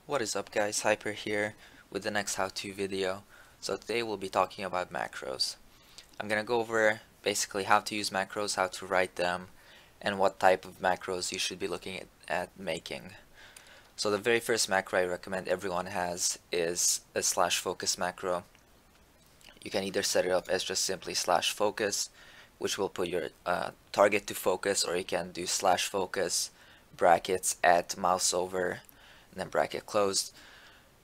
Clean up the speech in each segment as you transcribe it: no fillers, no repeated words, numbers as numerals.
What is up guys, Hyper here with the next how-to video. So today we'll be talking about macros. I'm gonna go over basically how to use macros, how to write them, and what type of macros you should be looking at making. So the very first macro I recommend everyone has is a /focus macro. You can either set it up as just simply /focus, which will put your target to focus, or you can do /focus brackets at Mouseover and then bracket closed.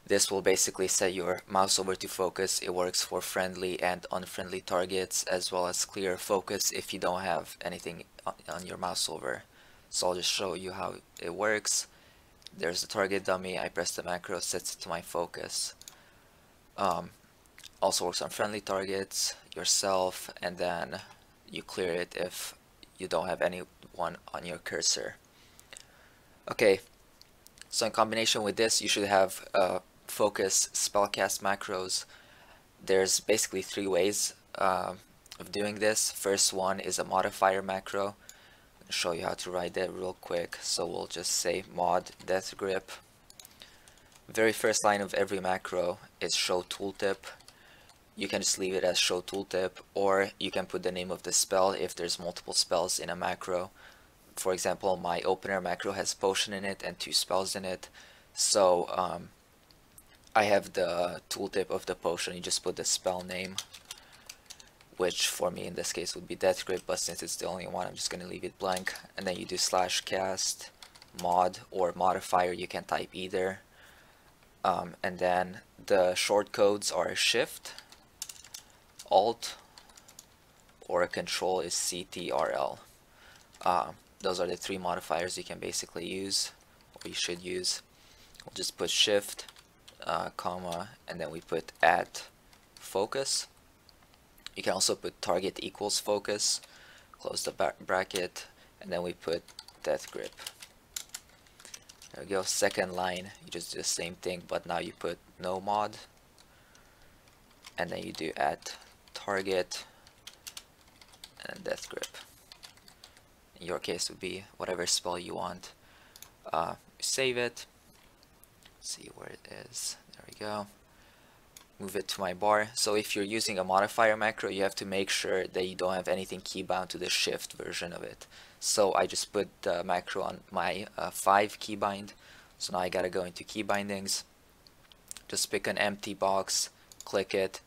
This will basically set your mouse over to focus. It works for friendly and unfriendly targets, as well as clear focus if you don't have anything on your mouse over. So I'll just show you how it works. There's the target dummy. I press the macro, sets it to my focus. Also works on friendly targets, yourself, and then you clear it if you don't have anyone on your cursor. Okay, so in combination with this, you should have focus spellcast macros. There's basically three ways of doing this. First one is a modifier macro. I'll show you how to write that real quick. So we'll just say mod death grip. Very first line of every macro is show tooltip. You can just leave it as show tooltip, or you can put the name of the spell if there's multiple spells in a macro. For example, my opener macro has potion in it and 2 spells in it. So I have the tooltip of the potion. You just put the spell name, which for me in this case would be death grip, but since it's the only one, I'm just going to leave it blank. And then you do /cast mod or modifier. You can type either. And then the short codes are shift, alt, or control is CTRL. Those are the 3 modifiers you can basically use, or you should use. We'll just put shift, comma, and then we put at focus. You can also put target equals focus, close the bracket, and then we put death grip. There we go. Second line, you just do the same thing, but now you put nomod, and then you do at target and death grip. In your case would be whatever spell you want. Save it, see where it is, there we go. Move it to my bar. So if you're using a modifier macro, you have to make sure that you don't have anything keybound to the shift version of it. So I just put the macro on my 5 keybind. So now I gotta go into key bindings, just pick an empty box, click it,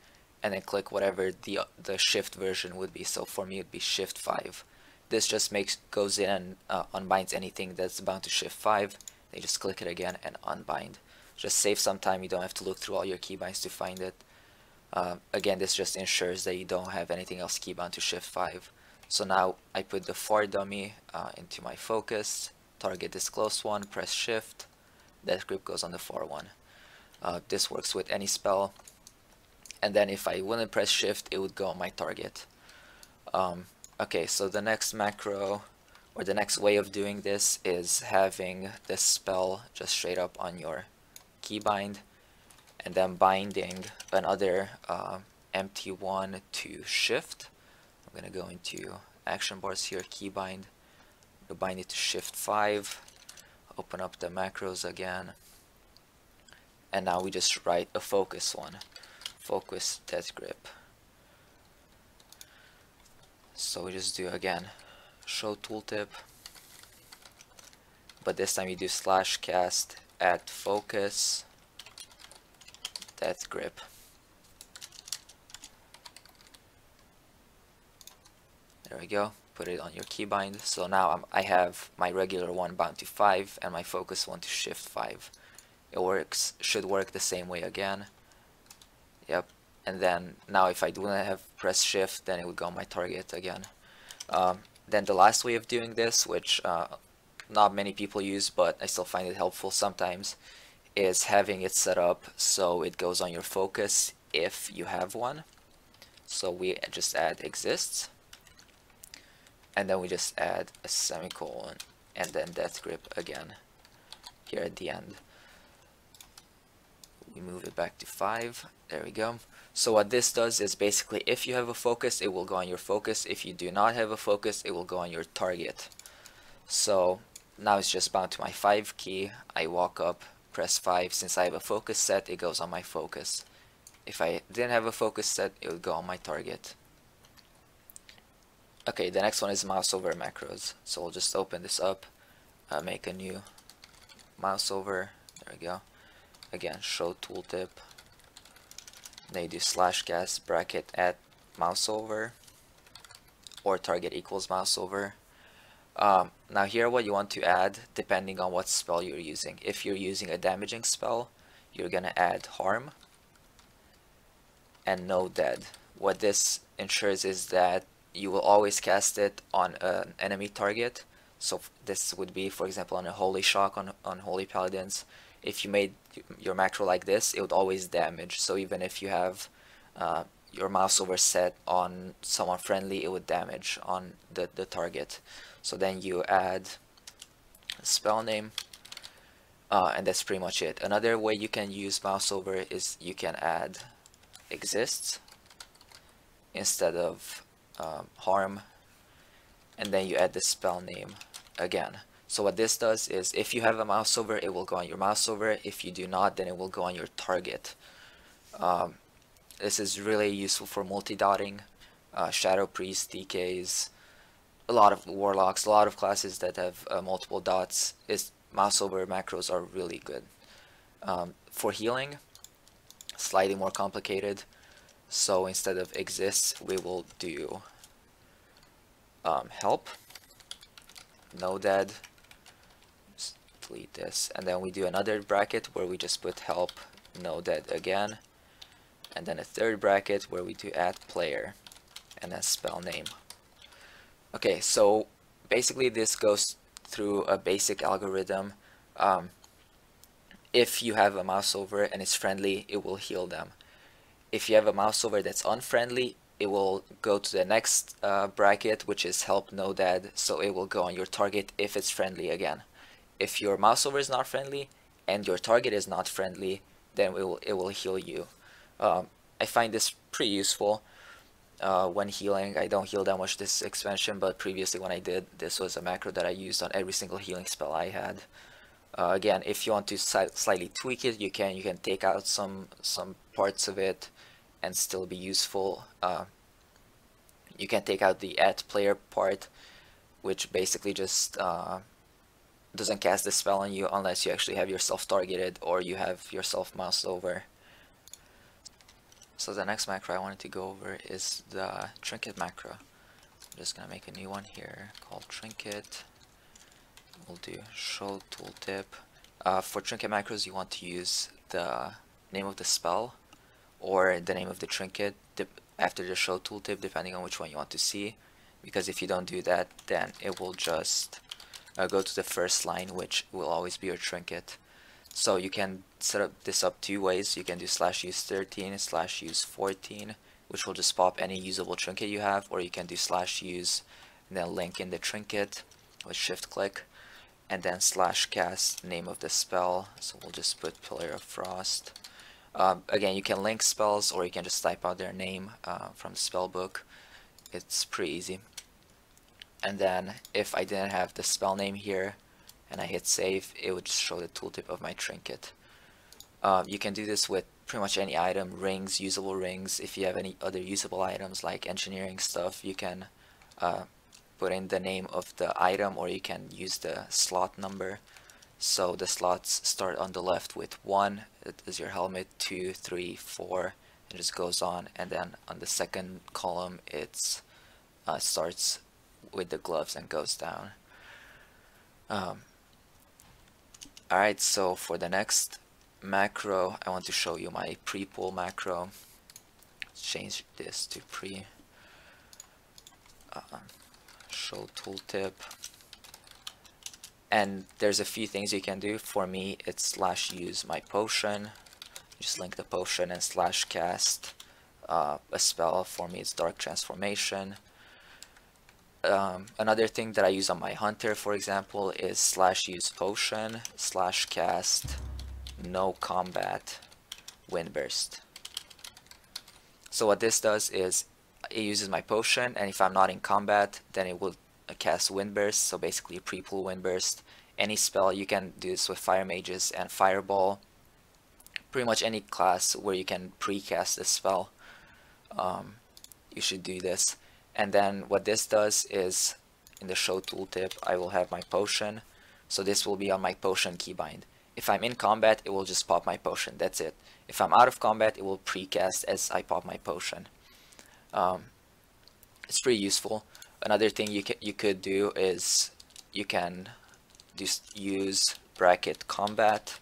and then click whatever the shift version would be. So for me it'd be shift 5. This just goes in and unbinds anything that's bound to shift 5. Then you just click it again and unbind. Just save some time. You don't have to look through all your keybinds to find it. Again, this just ensures that you don't have anything else keybound to shift 5. So now I put the far dummy into my focus. Target this close one, press shift. Death grip goes on the far one. This works with any spell. And then if I wouldn't press shift, it would go on my target. Okay, so the next macro, or the next way of doing this, is having this spell just straight up on your keybind, and then binding another empty one to shift. I'm going to go into action bars here, keybind, bind it to shift 5, open up the macros again, and now we just write a focus one, focus death grip. So we just do again show tooltip, but this time you do /cast at focus death grip. There we go. Put it on your keybind. So now I have my regular one bound to 5 and my focus one to shift 5. It should work the same way again. Yep. And then now if I do not have press shift, then it would go on my target again. Then the last way of doing this, which not many people use, but I still find it helpful sometimes, is having it set up so it goes on your focus if you have one. So we just add exists, and then we just add a semicolon, and then death grip again here at the end. We move it back to 5. There we go. So what this does is basically if you have a focus, it will go on your focus. If you do not have a focus, it will go on your target. So now it's just bound to my 5 key. I walk up, press 5, since I have a focus set, it goes on my focus. If I didn't have a focus set, it would go on my target. Okay, the next one is Mouseover Macros. So we'll just open this up, make a new Mouseover. There we go. Again, show tooltip. Then you do /cast bracket at Mouseover, or target equals Mouseover. Now here what you want to add, depending on what spell you're using. If you're using a damaging spell, you're gonna add harm and nodead. What this ensures is that you will always cast it on an enemy target. So this would be, for example, on a Holy Shock on Holy Paladins. If you made your macro like this, it would always damage. So even if you have your Mouseover set on someone friendly, it would damage on the target. So then you add a spell name, and that's pretty much it. Another way you can use Mouseover is you can add exists instead of harm, and then you add the spell name again. So what this does is, if you have a Mouseover, it will go on your Mouseover. If you do not, then it will go on your target. This is really useful for multi-dotting, Shadow Priest, DKs, a lot of Warlocks, a lot of classes that have multiple dots. Mouseover macros are really good. For healing, slightly more complicated. So instead of exists, we will do help, nodead, delete this, and then we do another bracket where we just put help, nodead again, and then a third bracket where we do add player, and then spell name. Okay, so basically this goes through a basic algorithm. If you have a Mouseover and it's friendly, it will heal them. If you have a Mouseover that's unfriendly, it will go to the next bracket, which is help nodead, so it will go on your target if it's friendly again. If your Mouseover is not friendly and your target is not friendly, then it will heal you. I find this pretty useful when healing. I don't heal that much this expansion, but previously when I did, this was a macro that I used on every single healing spell I had. Again, if you want to slightly tweak it, you can take out some parts of it and still be useful. You can take out the add player part, which basically just doesn't cast the spell on you unless you actually have yourself targeted or you have yourself Mouseover. So the next macro I wanted to go over is the Trinket Macro. I'm just gonna make a new one here called Trinket. We'll do show tooltip. For Trinket Macros, you want to use the name of the spell or the name of the trinket after the show tooltip, depending on which one you want to see, because if you don't do that, then it will just go to the first line, which will always be your trinket. So you can set this up two ways. You can do /use13 /use 14, which will just pop any usable trinket you have, or you can do /use and then link in the trinket with shift click, and then /cast name of the spell. So we'll just put Pillar of Frost. Again, you can link spells, or you can just type out their name from the spell book. It's pretty easy. And then if I didn't have the spell name here and I hit save, it would just show the tooltip of my trinket. You can do this with pretty much any item, rings, usable rings. If you have any other usable items like engineering stuff, you can put in the name of the item, or you can use the slot number. So the slots start on the left with 1, it is your helmet, 2, 3, 4, it just goes on, and then on the second column it starts with the gloves and goes down. Alright, so for the next macro, I want to show you my Prepull macro. Let's change this to show tooltip. And there's a few things you can do. For me, it's /use my potion. Just link the potion and /cast a spell. For me, it's Dark Transformation. Another thing that I use on my hunter, for example, is /use potion /cast nocombat windburst. So what this does is it uses my potion, and if I'm not in combat, then it will cast windburst. So basically Prepull windburst. any spell. You can do this with Fire Mages and Fireball. Pretty much any class where you can precast this spell, you should do this. And then what this does is, in the show tooltip, I will have my potion. So this will be on my potion keybind. If I'm in combat, it will just pop my potion. That's it. If I'm out of combat, it will precast as I pop my potion. It's pretty useful. Another thing you could do is you can just use bracket combat,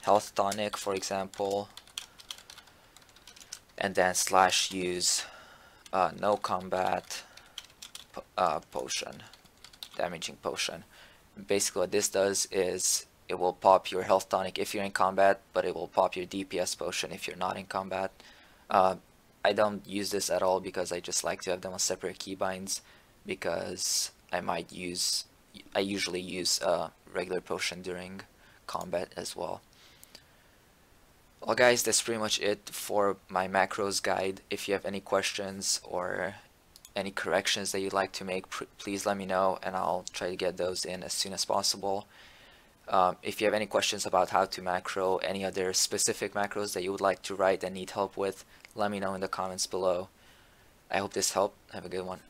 health tonic, for example, and then slash use no combat potion, damaging potion. Basically what this does is it will pop your health tonic if you're in combat, but it will pop your DPS potion if you're not in combat. I don't use this at all because I just like to have them on separate keybinds, because I usually use regular potion during combat as well. Well guys, that's pretty much it for my macros guide. If you have any questions or any corrections that you'd like to make, please let me know and I'll try to get those in as soon as possible. If you have any questions about how to macro, any other specific macros that you would like to write and need help with, let me know in the comments below. I hope this helped. Have a good one.